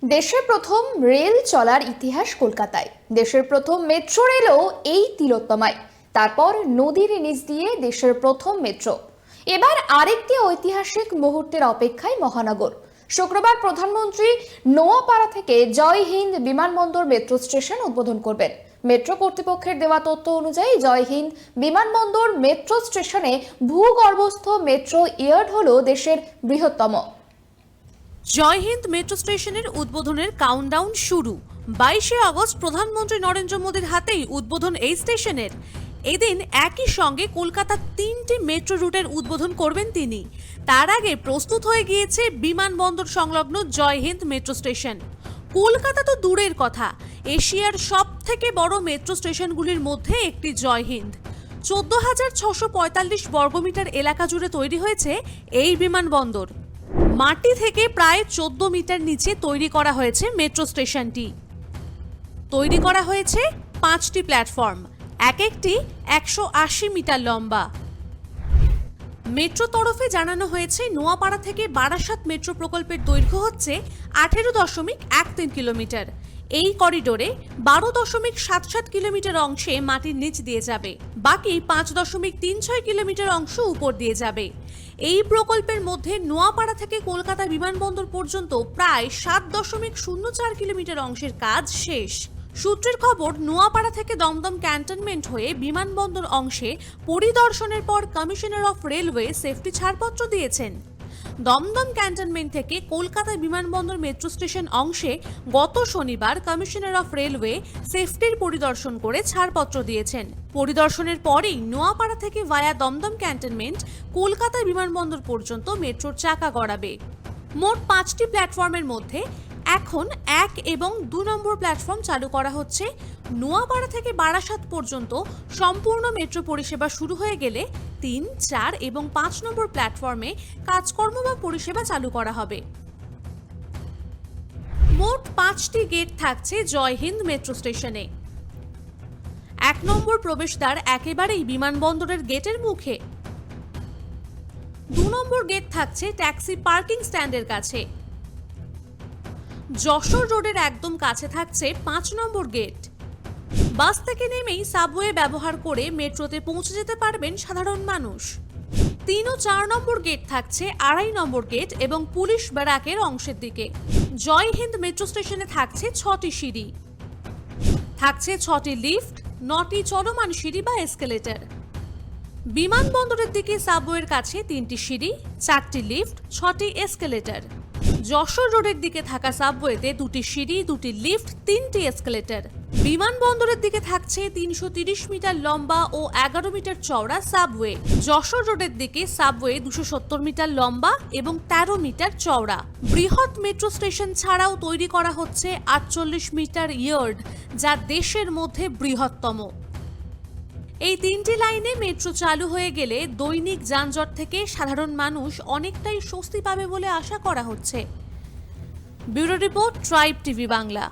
দেশের প্রথম রেল চলার ইতিহাস কলকাতায়। দেশের প্রথম মেট্রো রেলও এই তিলোত্তমায়। তারপর নদীর নিচ দিয়ে দেশের প্রথম মেট্রো। এবার আরেকটি ঐতিহাসিক মুহূর্তের অপেক্ষায় মহানগর। শুক্রবার প্রধানমন্ত্রী নোয়াপাড়া থেকে জয় হিন্দ বিমানবন্দর মেট্রো স্টেশন উদ্বোধন করবেন। মেট্রো কর্তৃপক্ষের দেওয়া তথ্য অনুযায়ী জয় হিন্দ বিমানবন্দর মেট্রো স্টেশনে ভূগর্ভস্থ মেট্রো ইয়ার্ড হলো দেশের বৃহত্তম। জয় হিন্দ মেট্রো স্টেশনের উদ্বোধনের কাউন্টডাউন শুরু। 22শে আগস্ট প্রধানমন্ত্রী নরেন্দ্র মোদীর হাতেই উদ্বোধন এই স্টেশনের। এদিন একই সঙ্গে কলকাতার 3টি মেট্রো রুটের উদ্বোধন করবেন তিনি। তার আগে প্রস্তুত হয়ে গিয়েছে বিমানবন্দর সংলগ্ন জয় হিন্দ মেট্রো স্টেশন। কলকাতা তো দূরের কথা, এশিয়ার সবথেকে বড় মেট্রো স্টেশনগুলির মধ্যে একটি জয় হিন্দ। 14,645 বর্গমিটার এলাকা জুড়ে তৈরি হয়েছে এই বিমানবন্দর। মাটি থেকে প্রায় 14 মিটার নিচে তৈরি করা হয়েছে মেট্রো স্টেশনটি। তৈরি করা হয়েছে 5টি প্ল্যাটফর্ম, এক একটি 180 মিটার লম্বা। মেট্রো তরফে জানানো হয়েছে নোয়াপাড়া থেকে বারাসাত মেট্রো প্রকল্পের দৈর্ঘ্য হচ্ছে 18.13 কিলোমিটার। এই করিডোরে 12.77 কিলোমিটার অংশে মাটির নিচ দিয়ে যাবে, বাকি 5.36 কিলোমিটার অংশ উপর দিয়ে যাবে। এই প্রকল্পের মধ্যে নোয়াপাড়া থেকে কলকাতা বিমানবন্দর পর্যন্ত প্রায় 7.04 কিলোমিটার অংশের কাজ শেষ। সূত্রের খবর, নোয়াপাড়া থেকে দমদম ক্যান্টনমেন্ট হয়ে বিমানবন্দর অংশে পরিদর্শনের পর কমিশনার অফ রেলওয়ে সেফটি ছাড়পত্র দিয়েছেন। দমদম ক্যান্টনমেন্ট থেকে কলকাতা বিমানবন্দর মেট্রো স্টেশন অংশে গত শনিবার কমিশনার অফ রেলওয়ে সেফটির পরিদর্শন করে ছাড়পত্র দিয়েছেন। পরিদর্শনের পরেই নোয়াপাড়া থেকে ভায়া দমদম ক্যান্টনমেন্ট কলকাতা বিমানবন্দর পর্যন্ত মেট্রোর চাকা গড়াবে। মোট 5টি প্ল্যাটফর্মের মধ্যে এখন 1 এবং 2 নম্বর প্ল্যাটফর্ম চালু করা হচ্ছে। নোয়াপাড়া থেকে বারাসাত পর্যন্ত সম্পূর্ণ মেট্রো পরিষেবা শুরু হয়ে গেলে 3, 4 এবং 5 নম্বর প্ল্যাটফর্মে কাজকর্ম বা পরিষেবা চালু করা হবে। মোট 5টি গেট থাকছে জয় হিন্দ মেট্রো স্টেশনে। 1 নম্বর প্রবেশদ্বার একেবারেই বিমানবন্দরের গেটের মুখে। 2 নম্বর গেট থাকছে ট্যাক্সি পার্কিং স্ট্যান্ডের কাছে। যশোর রোডের একদম কাছে থাকছে 5 নম্বর গেট। বাস থেকে নেমেই সাবওয়ে ব্যবহার করে মেট্রোতে পৌঁছে যেতে পারবেন সাধারণ মানুষ। 3 ও 4 নম্বর গেট থাকছে 2.5 নম্বর গেট এবং পুলিশ ব্যারাকের অংশের দিকে। জয় হিন্দ মেট্রো স্টেশনে থাকছে 6টি সিঁড়ি, থাকছে 6টি লিফট, 9টি চলমান সিঁড়ি বা এসকেলেটর। বিমানবন্দরের দিকে সাবওয়ের কাছে 3টি সিঁড়ি, 4টি লিফট, 6টি এসকেলেটর। যশোর রোডের দিকে থাকা সাবওয়েতে 2টি সিঁড়ি, 2টি লিফট, 3টি এসকেলেটর। বিমানবন্দরের দিকে থাকছে 330 মিটার লম্বা ও 11 মিটার চওড়া সাবওয়ে। যশোর রোডের দিকে সাবওয়ে 270 মিটার লম্বা এবং 13 মিটার চওড়া। বৃহৎ মেট্রো স্টেশন ছাড়াও তৈরি করা হচ্ছে 48 মিটার ইয়ার্ড, যা দেশের মধ্যে বৃহত্তম। এই 3টি লাইনে মেট্রো চালু হয়ে গেলে দৈনিক যানজট থেকে সাধারণ মানুষ অনেকটাই স্বস্তি পাবে বলে আশা করা হচ্ছে। Bureau report, tribe TV Bangla.